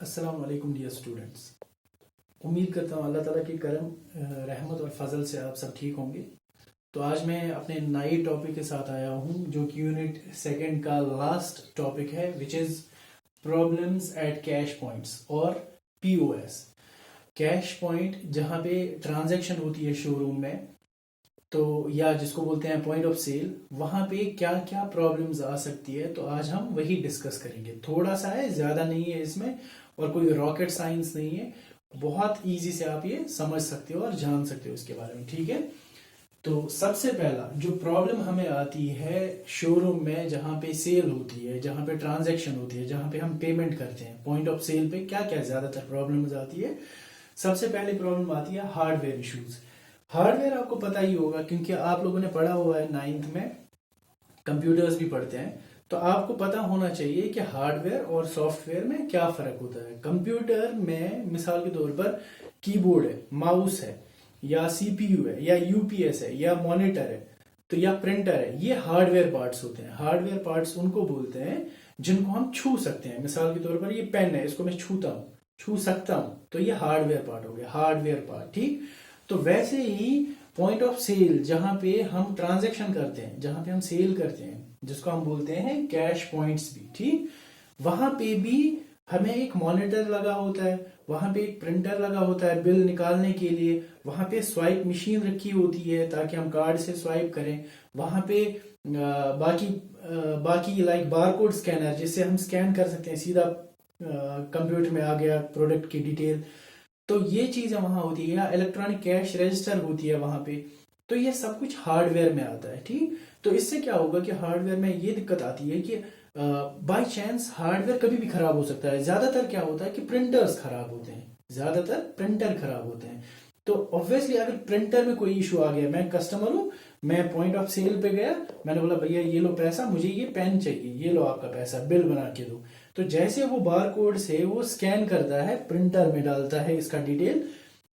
अस्सलाम वालेकुम dear students. उम्मीद करता हूँ अल्लाह ताला की करम रहमत और फजल से आप सब ठीक होंगे। तो आज मैं अपने नए टॉपिक के साथ आया हूँ जो कि यूनिट सेकंड का लास्ट टॉपिक है, which is problems eight cash points और पीओएस। कैश पॉइंट जहाँ पे ट्रांजैक्शन होती है शोरूम में, तो या जिसको बोलते हैं पॉइंट ऑफ सेल, वहाँ पे क्या क्या प्रॉब्लम्स आ सकती है, तो आज हम वही डिस्कस करेंगे। थोड़ा सा है, ज़्यादा नहीं है इसमें, और कोई रॉकेट साइंस नहीं है। बहुत इजी से आप ये समझ सकते हो और जान सकते हो इसके बारे में, ठीक है। तो सबसे पहला जो प्रॉब्लम हमें आती है शोरूम में, जहाँ पे सेल होती है, जहाँ पे ट्रांजैक्शन होती है, जहाँ पे हम पेमेंट करते हैं, पॉइंट ऑफ सेल पे क्या क्या ज़्यादातर प्रॉब्लम्स आती है। सबसे पहले प्रॉब्लम आती है हार्डवेयर इश्यूज। हार्डवेयर आपको पता ही होगा क्योंकि आप लोगों ने पढ़ा हुआ है, 9th में कंप्यूटर्स भी पढ़ते हैं, तो आपको पता होना चाहिए कि हार्डवेयर और सॉफ्टवेयर में क्या फर्क होता है। कंप्यूटर में मिसाल के तौर पर कीबोर्ड है, माउस है, या सीपीयू है, या यूपीएस है, या मॉनिटर है, तो या प्रिंटर है, ये हार्डवेयर पार्ट्स होते हैं। हार्डवेयर पार्ट्स उनको बोलते हैं जिनको हम छू सकते हैं। मिसाल के तौर पर ये पेन है, इसको मैं छूता हूँ, छू सकता हूँ, तो ये हार्डवेयर पार्ट हो गया, हार्डवेयर पार्ट, ठीक। तो वैसे ही पॉइंट ऑफ सेल, जहां पे हम ट्रांजैक्शन करते हैं, जहां पे हम सेल करते हैं, जिसको हम बोलते हैं कैश पॉइंट्स भी, ठीक। वहां पे भी हमें एक मॉनिटर लगा होता है, वहां पे एक प्रिंटर लगा होता है बिल निकालने के लिए, वहां पे स्वाइप मशीन रखी होती है ताकि हम कार्ड से स्वाइप करें, वहां पे बाकी लाइक बारकोड स्कैनर, जिससे हम स्कैन कर सकते हैं, सीधा कंप्यूटर में आ गया प्रोडक्ट की डिटेल। तो ये चीजें वहां होती है, या इलेक्ट्रॉनिक कैश रजिस्टर होती है वहां पे। तो ये सब कुछ हार्डवेयर में आता है, ठीक। तो इससे क्या होगा कि हार्डवेयर में ये दिक्कत आती है कि बाय चांस हार्डवेयर कभी भी खराब हो सकता है। ज्यादातर क्या होता है कि प्रिंटर्स खराब होते हैं, ज्यादातर प्रिंटर खराब होते हैं। तो ऑब्वियसली अगर प्रिंटर में कोई इशू आ गया, मैं कस्टमर हूं, मैं पॉइंट ऑफ सेल पे गया, मैंने बोला भैया ये लो पैसा, मुझे ये पेन चाहिए, ये लो आपका पैसा, बिल बना के दो। तो जैसे वो बार कोड से वो स्कैन करता है, प्रिंटर में डालता है इसका डिटेल,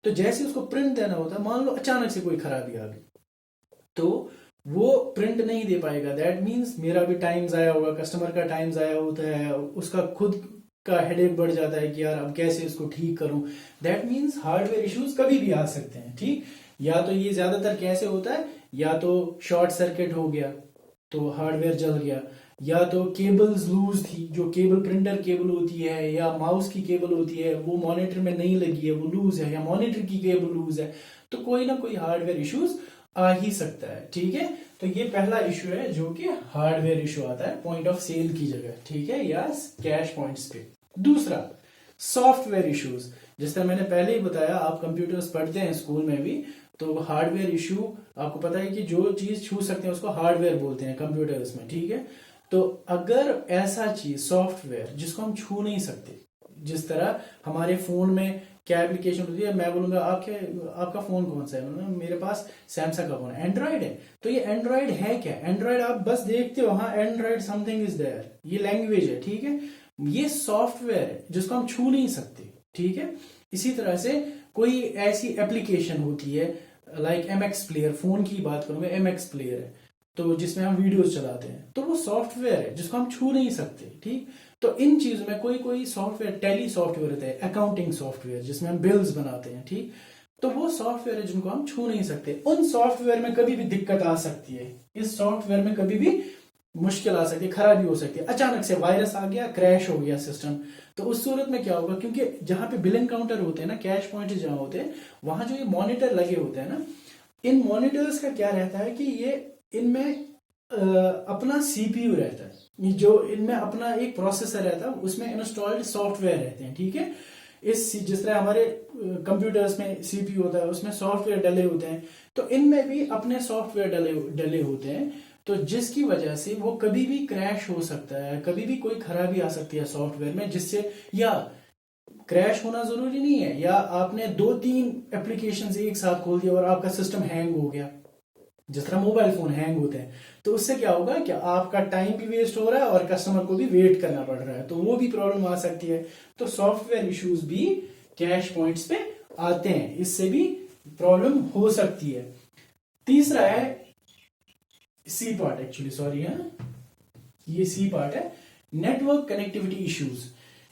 तो जैसे उसको प्रिंट देना होता है, मान लो अचानक से कोई खराबी आ गई, तो वो प्रिंट नहीं दे पाएगा। दैट मीन्स मेरा भी टाइम जाया होगा, कस्टमर का टाइम जाया होता है, उसका खुद का हेडेक बढ़ जाता है कि यार अब कैसे इसको ठीक करूं। दैट मीन्स हार्डवेयर इश्यूज कभी भी आ सकते हैं, ठीक। या तो ये ज्यादातर कैसे होता है, या तो शॉर्ट सर्किट हो गया तो हार्डवेयर जल गया, या तो केबल्स लूज थी, जो केबल प्रिंटर केबल होती है या माउस की केबल होती है वो मॉनिटर में नहीं लगी है, वो लूज है, या मॉनिटर की केबल लूज है। तो कोई ना कोई हार्डवेयर इश्यूज आ ही सकता है, ठीक है। तो ये पहला इशू है जो कि हार्डवेयर इशू आता है पॉइंट ऑफ सेल की जगह, ठीक है, या कैश पॉइंट्स पे। दूसरा सॉफ्टवेयर इश्यूज, जिस तरह मैंने पहले ही बताया, आप कंप्यूटर्स पढ़ते हैं स्कूल में भी, तो हार्डवेयर इशू आपको पता है कि जो चीज छू सकते हैं उसको हार्डवेयर बोलते हैं कंप्यूटर्स में, ठीक है। तो अगर ऐसा चीज सॉफ्टवेयर जिसको हम छू नहीं सकते, जिस तरह हमारे फोन में क्या एप्लीकेशन होती है, मैं बोलूंगा आपका फोन कौन सा है, मेरे पास सैमसंग का फोन है, एंड्रॉइड है। तो ये एंड्रॉइड है क्या, एंड्रॉइड आप बस देखते हो, हाँ एंड्रॉइड समथिंग इज देयर, ये लैंग्वेज है, ठीक है। ये सॉफ्टवेयर है जिसको हम छू नहीं सकते, ठीक है। इसी तरह से कोई ऐसी एप्लीकेशन होती है लाइक एमएक्स प्लेयर, फोन की बात करूंगा, एमएक्स प्लेयर है तो जिसमें हम वीडियोस चलाते हैं, तो वो सॉफ्टवेयर है जिसको हम छू नहीं सकते, ठीक। तो इन चीजों में कोई कोई सॉफ्टवेयर, टेली सॉफ्टवेयर होता है, अकाउंटिंग सॉफ्टवेयर जिसमें हम बिल्स बनाते हैं, ठीक। तो वो सॉफ्टवेयर है जिनको हम छू नहीं सकते। उन सॉफ्टवेयर में कभी भी दिक्कत आ सकती है, इस सॉफ्टवेयर में कभी भी मुश्किल आ सकती है, खराबी हो सकती है, अचानक से वायरस आ गया, क्रैश हो गया सिस्टम। तो उस सूरत में क्या होगा, क्योंकि जहां पे बिलिंग काउंटर होते हैं ना, कैश पॉइंट जहां होते हैं, वहां जो ये मॉनिटर लगे होते हैं ना, इन मॉनिटर्स का क्या रहता है कि ये इनमें अपना सीपीयू रहता है, जो इनमें अपना एक प्रोसेसर रहता है, उसमें इंस्टॉल्ड सॉफ्टवेयर रहते हैं, ठीक है। जिस तरह हमारे कंप्यूटर्स में सीपीयू होता है, उसमें सॉफ्टवेयर डले होते हैं, तो इनमें भी अपने सॉफ्टवेयर डले होते हैं। तो जिसकी वजह से वो कभी भी क्रैश हो सकता है, कभी भी कोई खराबी आ सकती है सॉफ्टवेयर में, जिससे, या क्रैश होना जरूरी नहीं है, या आपने 2-3 एप्लीकेशंस एक साथ खोल दिया और आपका सिस्टम हैंग हो गया, जिस तरह मोबाइल फोन हैंग होते हैं, तो उससे क्या होगा कि आपका टाइम भी वेस्ट हो रहा है और कस्टमर को भी वेट करना पड़ रहा है, तो वो भी प्रॉब्लम आ सकती है। तो सॉफ्टवेयर इश्यूज भी कैश पॉइंट्स पे आते हैं, इससे भी प्रॉब्लम हो सकती है। तीसरा है सी पार्ट, एक्चुअली सॉरी है, ये सी पार्ट है, network connectivity issues.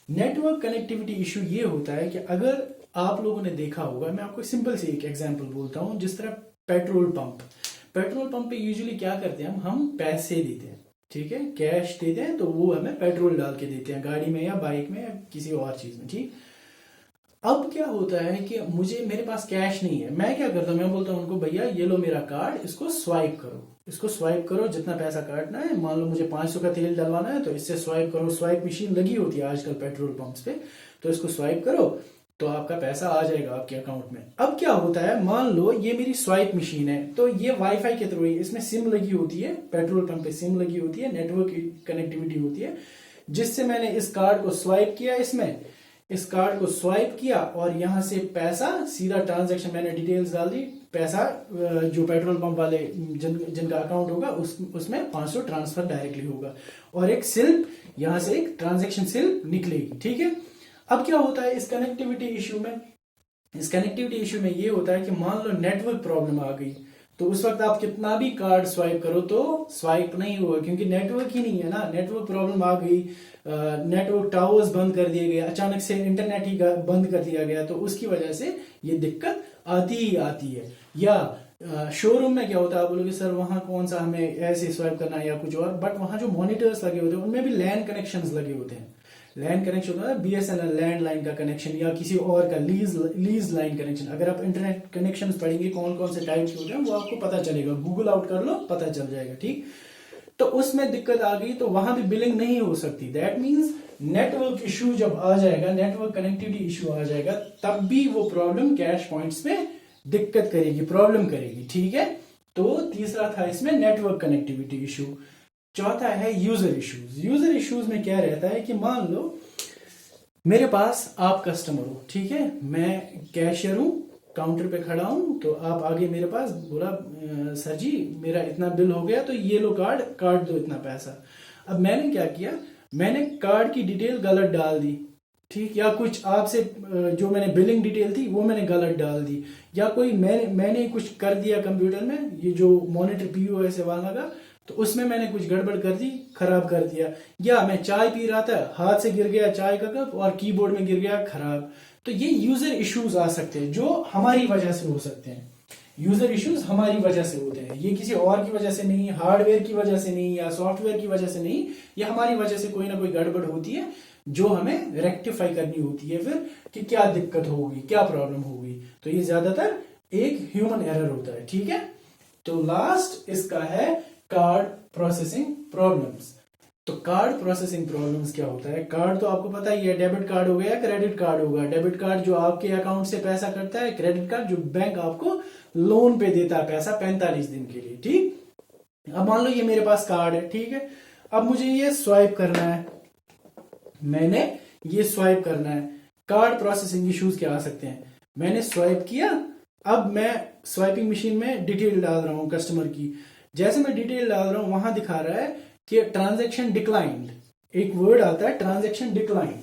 Network connectivity issue ये होता है कि अगर आप लोगों ने देखा होगा, मैं आपको सिंपल से एक एग्जांपल बोलता हूं, जिस तरह पेट्रोल पंप पे यूजुअली क्या करते हैं, हम पैसे देते हैं, ठीक है, कैश देते हैं, तो वो हमें पेट्रोल डाल के देते हैं गाड़ी में या बाइक में या किसी और चीज में, ठीक। अब क्या होता है कि मेरे पास कैश नहीं है, मैं क्या करता हूँ, मैं बोलता हूँ उनको, भैया ये लो मेरा कार्ड, इसको स्वाइप करो, जितना पैसा काटना है, मान लो मुझे 500 का तेल डलवाना है तो इससे स्वाइप करो, स्वाइप मशीन लगी होती है आजकल पेट्रोल पंप्स पे, तो इसको स्वाइप करो तो आपका पैसा आ जाएगा आपके अकाउंट में। अब क्या होता है, मान लो ये मेरी स्वाइप मशीन है, तो ये वाईफाई के थ्रू, इसमें सिम लगी होती है, पेट्रोल पंप पे सिम लगी होती है, नेटवर्क कनेक्टिविटी होती है, जिससे मैंने इस कार्ड को स्वाइप किया, इस कार्ड को स्वाइप किया और यहां से पैसा सीधा ट्रांजैक्शन, मैंने डिटेल्स डाल दी, पैसा जो पेट्रोल पंप वाले जिनका अकाउंट होगा उसमें 500 ट्रांसफर डायरेक्टली होगा, और एक स्लिप यहां से, एक ट्रांजैक्शन स्लिप निकलेगी, ठीक है। अब क्या होता है इस कनेक्टिविटी इशू में ये होता है कि मान लो नेटवर्क प्रॉब्लम आ गई, तो उस वक्त आप कितना भी कार्ड स्वाइप करो तो स्वाइप नहीं होगा, क्योंकि नेटवर्क ही नहीं है ना, नेटवर्क प्रॉब्लम आ गई, नेटवर्क टावर्स बंद कर दिए गए, अचानक से इंटरनेट ही बंद कर दिया गया, तो उसकी वजह से ये दिक्कत आती ही आती है। या शोरूम में क्या होता है, आप बोलोगे सर वहां कौन सा हमें ऐसे स्वाइप करना है या कुछ और, बट वहां जो मॉनिटर्स लगे होते हैं उनमें भी लैन कनेक्शंस लगे होते हैं, लैन कनेक्शन होता है बीएसएनएल लैंडलाइन का कनेक्शन या किसी और का लीज लाइन कनेक्शन। अगर आप इंटरनेट कनेक्शन पढ़ेंगे कौन कौन से टाइप के होते हैं वो आपको पता चलेगा, गूगल आउट कर लो पता चल जाएगा, ठीक। तो उसमें दिक्कत आ गई तो वहां भी बिलिंग नहीं हो सकती, दैट मीन्स नेटवर्क इशू जब आ जाएगा, नेटवर्क कनेक्टिविटी इशू आ जाएगा, तब भी वो प्रॉब्लम कैश पॉइंट्स में दिक्कत करेगी, प्रॉब्लम करेगी, ठीक है। तो तीसरा था इसमें नेटवर्क कनेक्टिविटी इशू। चौथा है यूजर इश्यूज में क्या रहता है कि मान लो मेरे पास आप कस्टमर हो, ठीक है, मैं कैशियर हूं, काउंटर पे खड़ा हूं, तो आप आगे मेरे पास बोला सर जी मेरा इतना बिल हो गया, तो ये लो कार्ड काट दो इतना पैसा। अब मैंने क्या किया, मैंने कार्ड की डिटेल गलत डाल दी, ठीक, या कुछ आपसे जो मैंने बिलिंग डिटेल थी वो मैंने गलत डाल दी, या कोई मैंने कुछ कर दिया कंप्यूटर में, ये जो मॉनिटर पीओएस वाला का, तो उसमें मैंने कुछ गड़बड़ कर दी, खराब कर दिया, या मैं चाय पी रहा था, हाथ से गिर गया चाय का कप और कीबोर्ड में गिर गया, खराब। तो ये यूजर इश्यूज आ सकते हैं जो हमारी वजह से हो सकते हैं, यूजर इश्यूज हमारी वजह से होते हैं, ये किसी और की वजह से नहीं, हार्डवेयर की वजह से नहीं या सॉफ्टवेयर की वजह से नहीं, ये हमारी वजह से कोई ना कोई गड़बड़ होती है जो हमें रेक्टिफाई करनी होती है फिर, कि क्या दिक्कत होगी, क्या प्रॉब्लम होगी। तो ये ज्यादातर एक ह्यूमन एरर होता है, ठीक है। तो लास्ट इसका है कार्ड प्रोसेसिंग प्रॉब्लम्स। तो कार्ड प्रोसेसिंग प्रॉब्लम्स क्या होता है, कार्ड तो आपको पता ही है, डेबिट कार्ड हो गया, क्रेडिट कार्ड होगा, डेबिट कार्ड जो आपके अकाउंट से पैसा करता है, क्रेडिट कार्ड जो बैंक आपको लोन पे देता है पैसा 45 दिन के लिए, ठीक। अब मान लो ये मेरे पास कार्ड है, ठीक है, अब मुझे ये स्वाइप करना है, मैंने ये स्वाइप करना है, कार्ड प्रोसेसिंग इश्यूज क्या आ सकते हैं, मैंने स्वाइप किया, अब मैं स्वाइपिंग मशीन में डिटेल डाल रहा हूं कस्टमर की, जैसे मैं डिटेल डाल रहा हूं वहां दिखा रहा है कि ट्रांजैक्शन डिक्लाइंड, एक वर्ड आता है ट्रांजैक्शन डिक्लाइंड,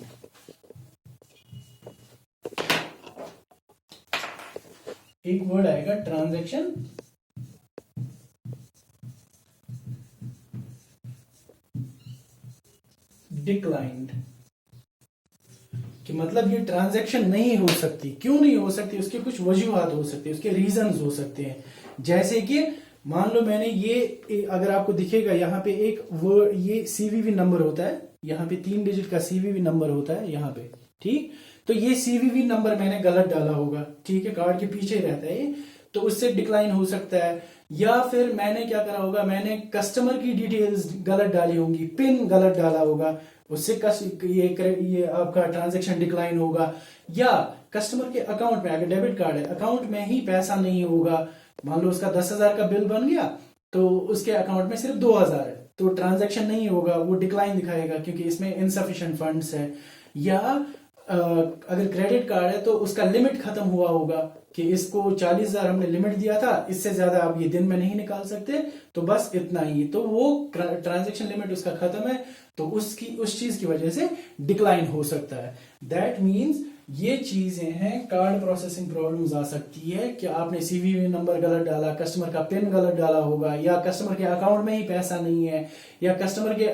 एक वर्ड आएगा ट्रांजैक्शन डिक्लाइंड, कि मतलब ये ट्रांजैक्शन नहीं हो सकती। क्यों नहीं हो सकती, उसके कुछ वजूहात हो सकते हैं, उसके रीजंस हो सकते हैं, जैसे कि मान लो मैंने ये, अगर आपको दिखेगा यहाँ पे एक वर्ड, ये सीवीवी नंबर होता है, यहाँ पे 3 डिजिट का सीवीवी नंबर होता है यहाँ पे, ठीक। तो ये सीवीवी नंबर मैंने गलत डाला होगा, ठीक है, कार्ड के पीछे रहता है ये, तो उससे डिक्लाइन हो सकता है। या फिर मैंने क्या करा होगा, मैंने कस्टमर की डिटेल्स गलत डाली होंगी, पिन गलत डाला होगा, उससे ये आपका ट्रांजैक्शन डिक्लाइन होगा। या कस्टमर के अकाउंट में, अगर डेबिट कार्ड है, अकाउंट में ही पैसा नहीं होगा, मान लो उसका 10,000 का बिल बन गया तो उसके अकाउंट में सिर्फ 2,000 है, तो ट्रांजैक्शन नहीं होगा, वो डिक्लाइन दिखाएगा क्योंकि इसमें इनसफिशिएंट फंड्स है। या अगर क्रेडिट कार्ड है तो उसका लिमिट खत्म हुआ होगा कि इसको 40,000 हमने लिमिट दिया था, इससे ज्यादा आप ये दिन में नहीं निकाल सकते, तो बस इतना ही, तो वो ट्रांजैक्शन लिमिट उसका खत्म है, तो उस चीज की वजह से डिक्लाइन हो सकता है। दैट मीन्स ये चीजें हैं, कार्ड प्रोसेसिंग प्रॉब्लम्स आ सकती है कि आपने सीवीवी नंबर गलत डाला, कस्टमर का पिन गलत डाला होगा, या कस्टमर के अकाउंट में ही पैसा नहीं है, या कस्टमर के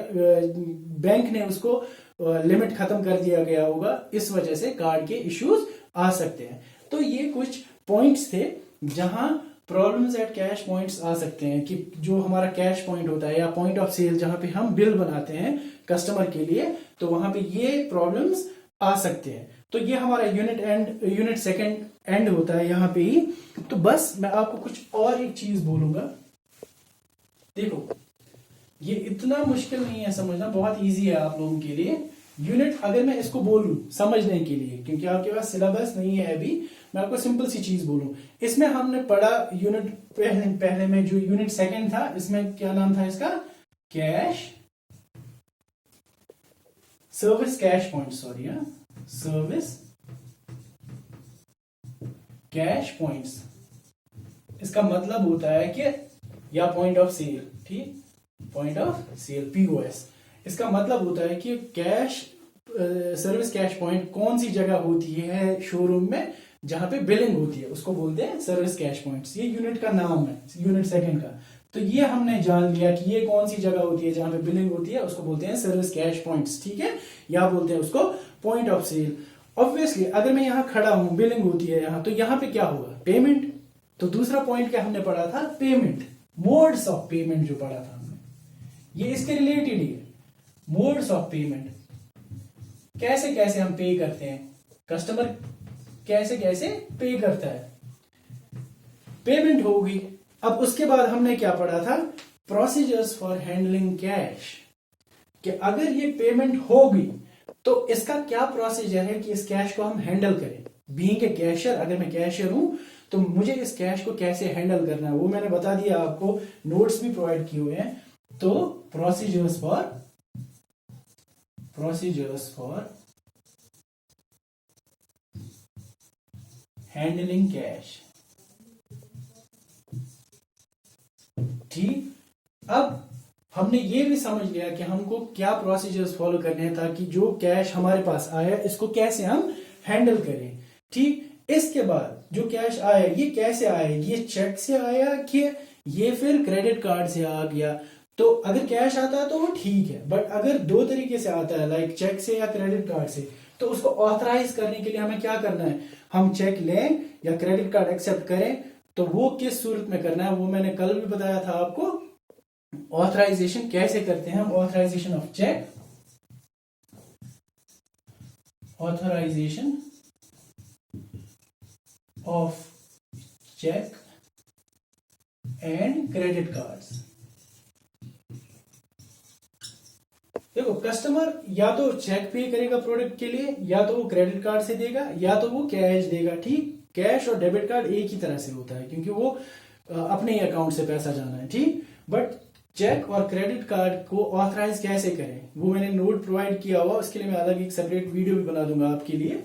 बैंक ने उसको लिमिट खत्म कर दिया गया होगा, इस वजह से कार्ड के इश्यूज आ सकते हैं। तो ये कुछ पॉइंट्स थे जहां प्रॉब्लम्स एट कैश पॉइंट्स आ सकते हैं, कि जो हमारा कैश पॉइंट होता है या पॉइंट ऑफ सेल जहां पे हम बिल बनाते हैं कस्टमर के लिए, तो वहां पे ये प्रॉब्लम्स आ सकते हैं। तो ये हमारा यूनिट सेकंड एंड होता है यहाँ पे ही। तो बस मैं आपको कुछ और एक चीज बोलूंगा, देखो ये इतना मुश्किल नहीं है समझना, बहुत इजी है आप लोगों के लिए। यूनिट अगर मैं इसको बोलूं समझने के लिए, क्योंकि आपके पास सिलेबस नहीं है अभी, मैं आपको सिंपल सी चीज बोलूं। इसमें हमने पढ़ा यूनिट पहले में जो यूनिट सेकंड था, इसमें क्या नाम था इसका, cash service cash point, sorry service cash points. इसका मतलब होता है कि या पॉइंट ऑफ सेल, ठीक, पॉइंट ऑफ सेल पीओएस। इसका मतलब होता है कि कैश सर्विस कैश पॉइंट कौन सी जगह होती है शोरूम में जहां पे बिलिंग होती है, उसको बोलते हैं सर्विस कैश पॉइंट्स। ये यूनिट का नाम है, यूनिट सेकंड का। तो ये हमने जान लिया कि ये कौन सी जगह होती है जहां पे बिलिंग होती है, उसको बोलते हैं सर्विस कैश पॉइंट्स, ठीक है, या बोलते हैं उसको पॉइंट ऑफ सेल। ऑब्वियसली अगर मैं यहाँ खड़ा हूं, बिलिंग होती है यहाँ, तो यहाँ पे क्या होगा, पेमेंट। तो दूसरा पॉइंट क्या हमने पढ़ा था, पेमेंट, मोड्स ऑफ पेमेंट जो पढ़ा था हमने, ये इसके रिलेटेड ही है। मोड्स ऑफ पेमेंट, कैसे कैसे हम पे करते हैं, कस्टमर कैसे कैसे पे करता है, पेमेंट होगी। अब उसके बाद हमने क्या पढ़ा था, प्रोसीजर्स फॉर हैंडलिंग कैश, कि अगर ये पेमेंट होगी तो इसका क्या प्रोसीजर है कि इस कैश को हम हैंडल करें। बीइंग ए कैशियर, अगर मैं कैशियर हूं तो मुझे इस कैश को कैसे हैंडल करना है, वो मैंने बता दिया आपको, नोट्स भी प्रोवाइड किए हुए हैं। तो प्रोसीजर्स फॉर हैंडलिंग कैश, ठीक। अब हमने ये भी समझ लिया कि हमको क्या प्रोसीजर्स फॉलो करने हैं ताकि जो कैश हमारे पास आया इसको कैसे हम हैंडल करें, ठीक। इसके बाद जो कैश आया ये कैसे आया, ये चेक से आया कि ये फिर क्रेडिट कार्ड से आ गया। तो अगर कैश आता है तो वो ठीक है, बट अगर दो तरीके से आता है, लाइक चेक से या क्रेडिट कार्ड से, तो उसको ऑथराइज करने के लिए हमें क्या करना है, हम चेक लें या क्रेडिट कार्ड एक्सेप्ट करें, तो वो किस सूरत में करना है वो मैंने कल भी बताया था आपको। ऑथराइजेशन कैसे करते हैं हम, authorisation of cheque, authorisation of cheque and credit cards. देखो कस्टमर या तो चेक पे करेगा प्रोडक्ट के लिए, या तो वो क्रेडिट कार्ड से देगा, या तो वो कैश देगा, ठीक। कैश और डेबिट कार्ड एक ही तरह से होता है क्योंकि वो अपने ही अकाउंट से पैसा जाना है, ठीक। बट चेक और क्रेडिट कार्ड को ऑथराइज कैसे करें वो मैंने नोट प्रोवाइड किया हुआ, उसके लिए मैं अलग एक सेपरेट वीडियो भी बना दूंगा आपके लिए।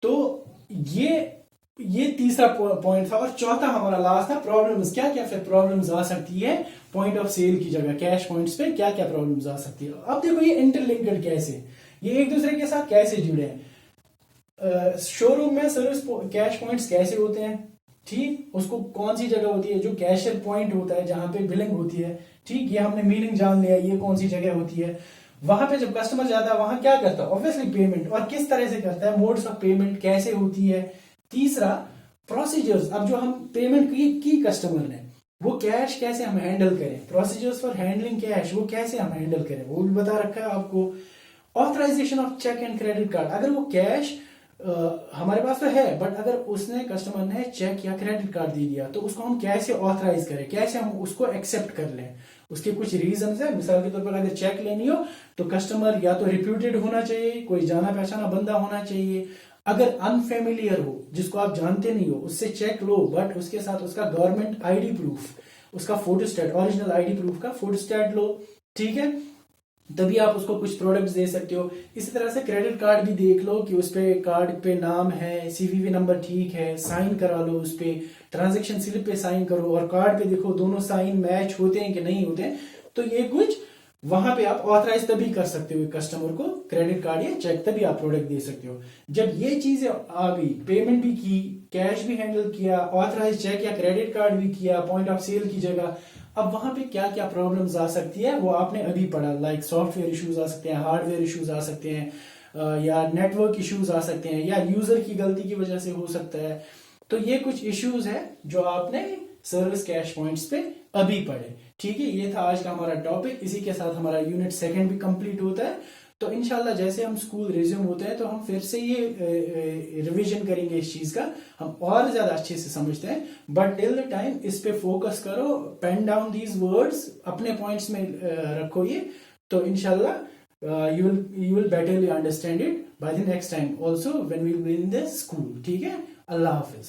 तो ये तीसरा पॉइंट था। और चौथा हमारा लास्ट था प्रॉब्लम्स, क्या क्या फिर प्रॉब्लम्स आ सकती है पॉइंट ऑफ सेल की जगह कैश पॉइंट्स पे, क्या क्या प्रॉब्लम्स आ सकती है। अब देखो ये इंटरलिंक्ड कैसे, ये एक दूसरे के साथ कैसे जुड़े हैं। शोरूम में सर्विस कैश पॉइंट्स कैसे होते हैं, ठीक, उसको कौन सी जगह होती है, जो कैशियर पॉइंट होता है जहां पे बिलिंग होती है, ठीक, ये हमने मीनिंग जान लिया, ये कौन सी जगह होती है। वहां पे जब कस्टमर जाता है वहां क्या करता है, ऑब्वियसली पेमेंट, और किस तरह से करता है, मोड्स ऑफ पेमेंट कैसे होती है। तीसरा प्रोसीजर्स, अब जो हम पेमेंट की कस्टमर ने, वो कैश कैसे हम हैंडल करें, प्रोसीजर्स फॉर हैंडलिंग कैश वो कैसे हम हैंडल करें वो भी बता रखा है आपको। Authorisation of cheque and credit card, अगर वो कैश हमारे पास तो है बट अगर उसने कस्टमर ने चेक या क्रेडिट कार्ड दे दिया तो उसको हम कैसे ऑथराइज करें, कैसे हम उसको एक्सेप्ट कर लें। उसके कुछ रीजन है, मिसाल के तौर पर अगर चेक लेनी हो तो कस्टमर या तो रिप्यूटेड होना चाहिए, कोई जाना पहचाना बंदा होना चाहिए। अगर अनफेमिलियर हो, जिसको आप जानते नहीं हो, उससे चेक लो बट उसके साथ उसका गवर्नमेंट आईडी प्रूफ, उसका फोटोस्टेट, ओरिजिनल आईडी प्रूफ का फोटोस्टेट लो, ठीक है, तभी आप उसको कुछ प्रोडक्ट्स दे सकते हो। इसी तरह से क्रेडिट कार्ड भी देख लो कि उस पे कार्ड पे नाम है, सीवीवी नंबर ठीक है, साइन करा लो, उस पे ट्रांजैक्शन स्लिप पे साइन करो और कार्ड पे देखो दोनों साइन मैच होते हैं कि नहीं होते हैं। तो ये कुछ वहां पे आप ऑथराइज तभी कर सकते हो कस्टमर को, क्रेडिट कार्ड या चेक, तभी आप प्रोडक्ट दे सकते हो। जब ये चीजें आ गई, पेमेंट भी की, कैश भी हैंडल किया, ऑथराइज चेक या क्रेडिट कार्ड भी किया पॉइंट ऑफ सेल की जगह, अब वहां पे क्या क्या प्रॉब्लम्स आ सकती है वो आपने अभी पढ़ा, लाइक सॉफ्टवेयर इश्यूज आ सकते हैं, हार्डवेयर इश्यूज आ सकते हैं, या नेटवर्क इश्यूज आ सकते हैं, या यूजर की गलती की वजह से हो सकता है। तो ये कुछ इश्यूज है जो आपने सर्विस कैश पॉइंट्स पे अभी पढ़े। ठीक है, ये था आज का हमारा टॉपिक। इसी के साथ हमारा यूनिट सेकंड भी कंप्लीट होता है। तो इंशाल्लाह जैसे हम स्कूल रिज्यूम होते हैं तो हम फिर से ये रिवीजन करेंगे इस चीज का, हम और ज्यादा अच्छे से समझते हैं। बट टिल द टाइम इस पे फोकस करो, पेन डाउन दीज वर्ड्स, अपने पॉइंट्स में रखो ये। तो इंशाल्लाह you will betterly understand it by the next time also when we will be in the school। ठीक है, अल्लाह हाफिज।